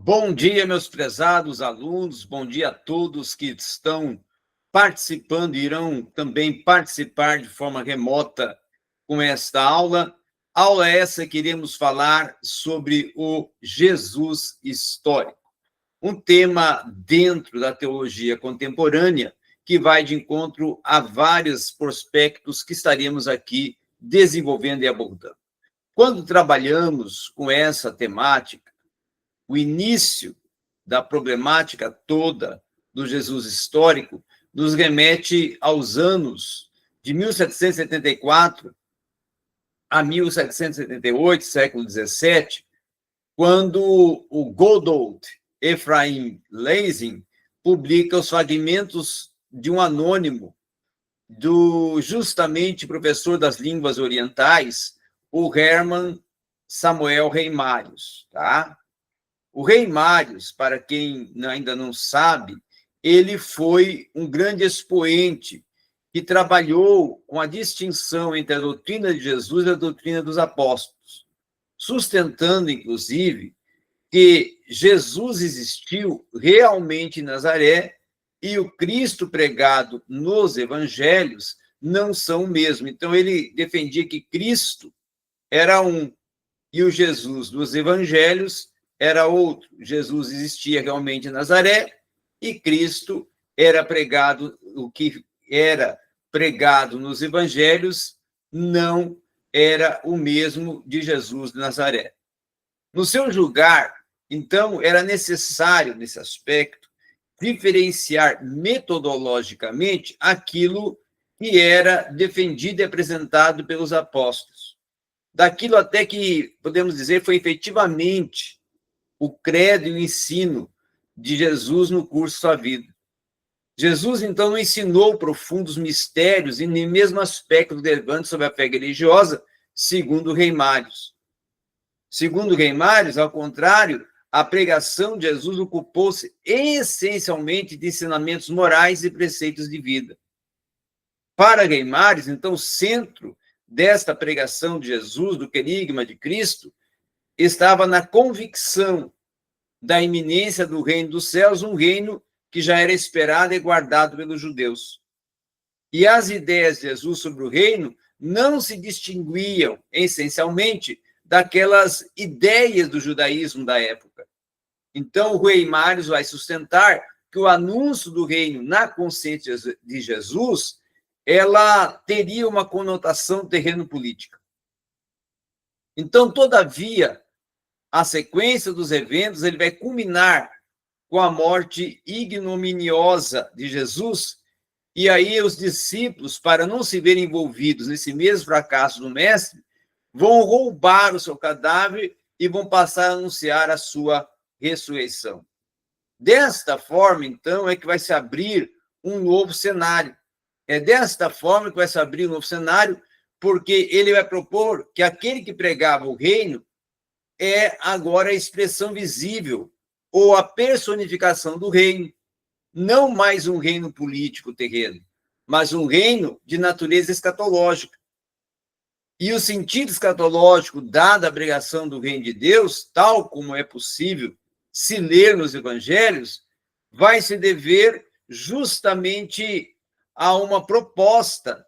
Bom dia, meus prezados alunos, bom dia a todos que estão participando e irão também participar de forma remota com esta aula. Aula essa que iremos falar sobre o Jesus histórico, um tema dentro da teologia contemporânea que vai de encontro a vários prospectos que estaremos aqui desenvolvendo e abordando. Quando trabalhamos com essa temática, o início da problemática toda do Jesus histórico nos remete aos anos de 1774 a 1778, século XVII, quando o Godold Ephraim Lessing publica os fragmentos de um anônimo do justamente professor das línguas orientais, o Hermann Samuel Reimários, tá? O Reimários, para quem ainda não sabe, ele foi um grande expoente que trabalhou com a distinção entre a doutrina de Jesus e a doutrina dos apóstolos, sustentando, inclusive, que Jesus existiu realmente em Nazaré e o Cristo pregado nos evangelhos não são o mesmo. Então, ele defendia que Cristo era um e o Jesus dos evangelhos era outro. Jesus existia realmente em Nazaré e Cristo era pregado, o que era pregado nos evangelhos não era o mesmo de Jesus de Nazaré. No seu julgar, então, era necessário, nesse aspecto, diferenciar metodologicamente aquilo que era defendido e apresentado pelos apóstolos, daquilo até que, podemos dizer, foi efetivamente o credo e o ensino de Jesus no curso da sua vida. Jesus, então, não ensinou profundos mistérios e nem mesmo aspectos relevantes sobre a fé religiosa, segundo Reimários. Segundo Reimários, ao contrário, a pregação de Jesus ocupou-se essencialmente de ensinamentos morais e preceitos de vida. Para Reimários, então, o centro desta pregação de Jesus, do querigma de Cristo, estava na convicção da iminência do reino dos céus, um reino que já era esperado e guardado pelos judeus. E as ideias de Jesus sobre o reino não se distinguiam, essencialmente, daquelas ideias do judaísmo da época. Então, o Reimários vai sustentar que o anúncio do reino na consciência de Jesus, ela teria uma conotação terreno-política. Então, todavia, a sequência dos eventos ele vai culminar com a morte ignominiosa de Jesus, e aí os discípulos, para não se verem envolvidos nesse mesmo fracasso do mestre, vão roubar o seu cadáver e vão passar a anunciar a sua ressurreição. Desta forma, então, é que vai se abrir um novo cenário. É desta forma que vai se abrir um novo cenário, porque ele vai propor que aquele que pregava o reino é agora a expressão visível ou a personificação do reino, não mais um reino político terreno, mas um reino de natureza escatológica. E o sentido escatológico dado à pregação do reino de Deus, tal como é possível se ler nos evangelhos, vai se dever justamente a uma proposta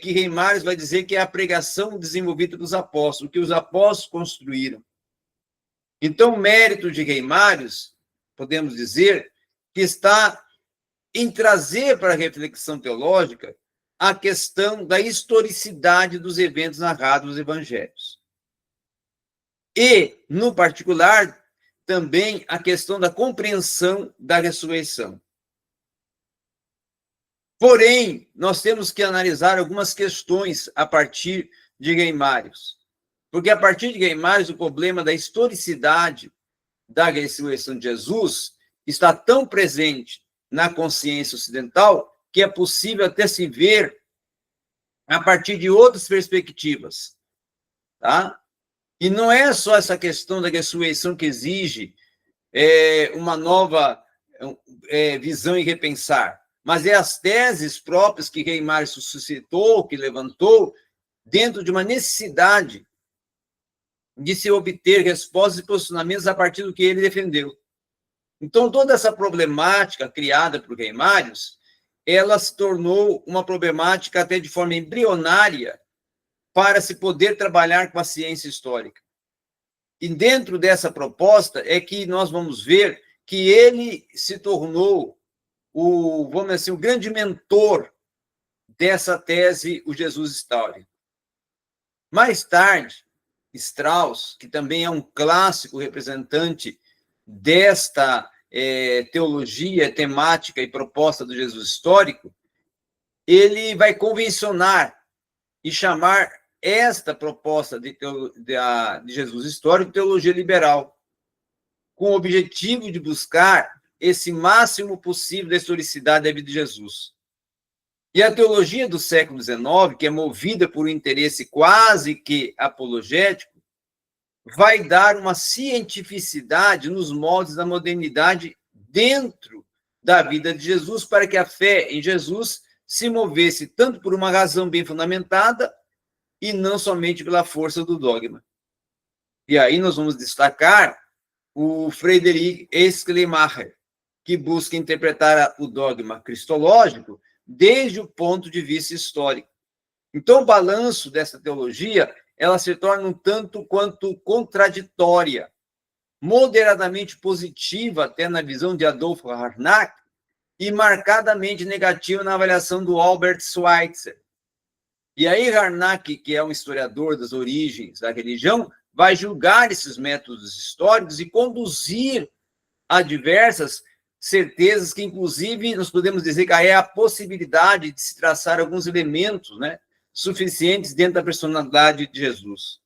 que Reimários vai dizer que é a pregação desenvolvida pelos apóstolos, que os apóstolos construíram. Então, o mérito de Reimários, podemos dizer, que está em trazer para a reflexão teológica a questão da historicidade dos eventos narrados nos evangelhos. E, no particular, também a questão da compreensão da ressurreição. Porém, nós temos que analisar algumas questões a partir de Reimários. Porque, a partir de Reimários, o problema da historicidade da ressurreição de Jesus está tão presente na consciência ocidental que é possível até se ver a partir de outras perspectivas. Tá? E não é só essa questão da ressurreição que exige uma nova visão e repensar, mas é as teses próprias que Reimários suscitou, que levantou, dentro de uma necessidade de se obter respostas e posicionamentos a partir do que ele defendeu. Então, toda essa problemática criada por Reimários, ela se tornou uma problemática até de forma embrionária para se poder trabalhar com a ciência histórica. E dentro dessa proposta é que nós vamos ver que ele se tornou vamos dizer assim, o grande mentor dessa tese, o Jesus histórico. Mais tarde, Strauss, que também é um clássico representante desta teologia temática e proposta do Jesus histórico, ele vai convencionar e chamar esta proposta de Jesus histórico teologia liberal, com o objetivo de buscar esse máximo possível da historicidade da vida de Jesus. E a teologia do século XIX, que é movida por um interesse quase que apologético, vai dar uma cientificidade nos moldes da modernidade dentro da vida de Jesus, para que a fé em Jesus se movesse tanto por uma razão bem fundamentada e não somente pela força do dogma. E aí nós vamos destacar o Friedrich Schleiermacher, que busca interpretar o dogma cristológico desde o ponto de vista histórico. Então, o balanço dessa teologia, ela se torna um tanto quanto contraditória, moderadamente positiva até na visão de Adolf Harnack e marcadamente negativa na avaliação do Albert Schweitzer. E aí Harnack, que é um historiador das origens da religião, vai julgar esses métodos históricos e conduzir a diversas certezas que, inclusive, nós podemos dizer que é a possibilidade de se traçar alguns elementos, né, suficientes dentro da personalidade de Jesus.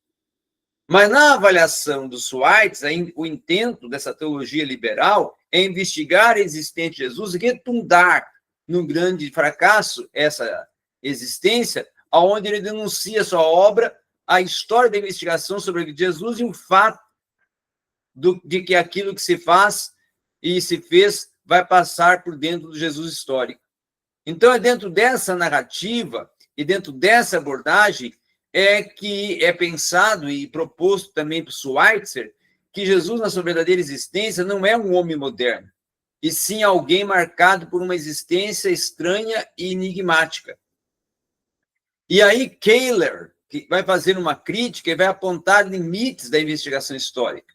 Mas na avaliação do Schweitzer, o intento dessa teologia liberal é investigar a existência de Jesus e retundar no grande fracasso essa existência, onde ele denuncia sua obra, a história da investigação sobre a vida de Jesus e o fato de que aquilo que se faz e se fez vai passar por dentro do Jesus histórico. Então, é dentro dessa narrativa e dentro dessa abordagem que é pensado e proposto também por Schweitzer que Jesus, na sua verdadeira existência, não é um homem moderno, e sim alguém marcado por uma existência estranha e enigmática. E aí Keller, que vai fazer uma crítica e vai apontar limites da investigação histórica,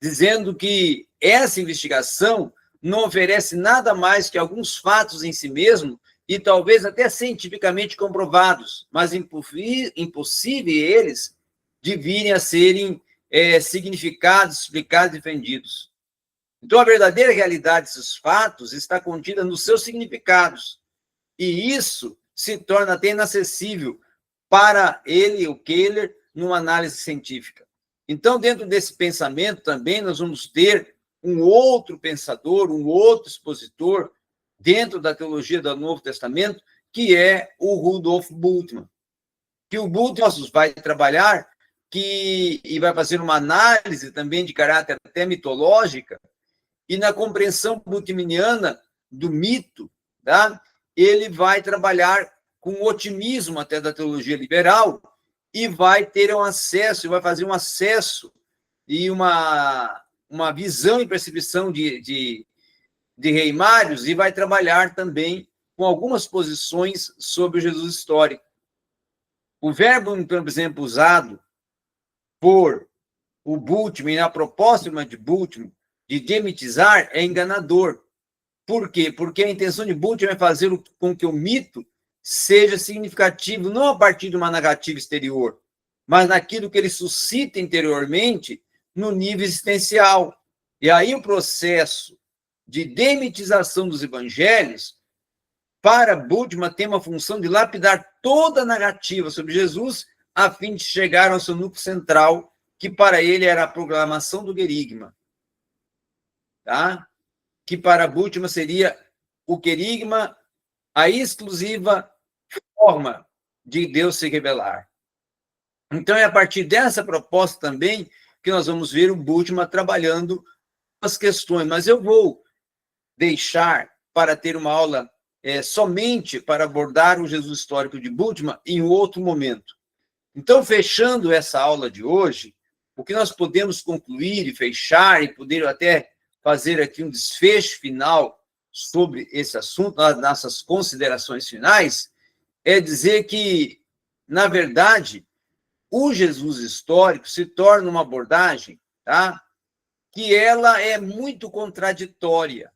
dizendo que essa investigação não oferece nada mais que alguns fatos em si mesmo e talvez até cientificamente comprovados, mas impossível eles de virem a serem significados, explicados e defendidos. Então, a verdadeira realidade desses fatos está contida nos seus significados, e isso se torna até inacessível para ele, o Keller, numa análise científica. Então, dentro desse pensamento também, nós vamos ter um outro pensador, um outro expositor, dentro da teologia do Novo Testamento, que é o Rudolf Bultmann. Que o Bultmann vai trabalhar e vai fazer uma análise também de caráter até mitológica, e na compreensão bultmanniana do mito, tá? Ele vai trabalhar com otimismo até da teologia liberal e vai ter um acesso, vai fazer um acesso e uma visão e percepção de Reimários e vai trabalhar também com algumas posições sobre o Jesus histórico. O verbo, por exemplo, usado por o Bultmann, na proposta de Bultmann, de demitizar, é enganador. Por quê? Porque a intenção de Bultmann é fazer com que o mito seja significativo não a partir de uma narrativa exterior, mas naquilo que ele suscita interiormente no nível existencial. E aí o processo de demitização dos evangelhos, para Bultmann, tem uma função de lapidar toda a narrativa sobre Jesus a fim de chegar ao seu núcleo central, que para ele era a proclamação do querigma. Tá? Que para Bultmann seria o querigma, a exclusiva forma de Deus se revelar. Então, é a partir dessa proposta também que nós vamos ver o Bultmann trabalhando as questões, mas eu vou deixar para ter uma aula somente para abordar o Jesus histórico de Bultmann em outro momento. Então, fechando essa aula de hoje, o que nós podemos concluir e fechar, e poder até fazer aqui um desfecho final sobre esse assunto, nas nossas considerações finais, é dizer que, na verdade, o Jesus histórico se torna uma abordagem, tá, que ela é muito contraditória,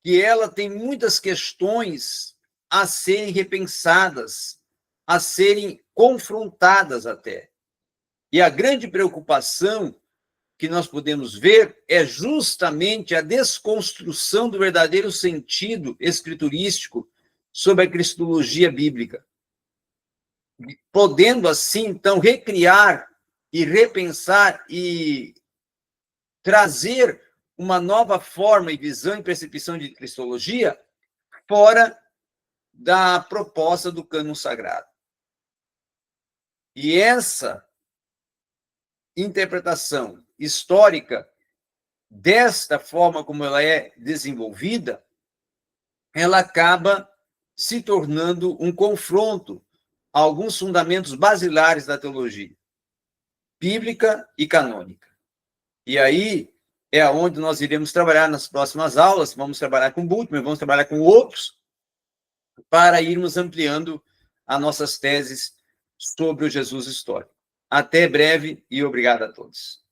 que ela tem muitas questões a serem repensadas, a serem confrontadas até. E a grande preocupação que nós podemos ver é justamente a desconstrução do verdadeiro sentido escriturístico sobre a cristologia bíblica, podendo assim, então, recriar e repensar e trazer uma nova forma e visão e percepção de cristologia fora da proposta do cânon sagrado. E essa interpretação histórica, desta forma como ela é desenvolvida, ela acaba se tornando um confronto a alguns fundamentos basilares da teologia bíblica e canônica. E aí é onde nós iremos trabalhar nas próximas aulas, vamos trabalhar com Bultmann, vamos trabalhar com outros, para irmos ampliando as nossas teses sobre o Jesus histórico. Até breve e obrigado a todos.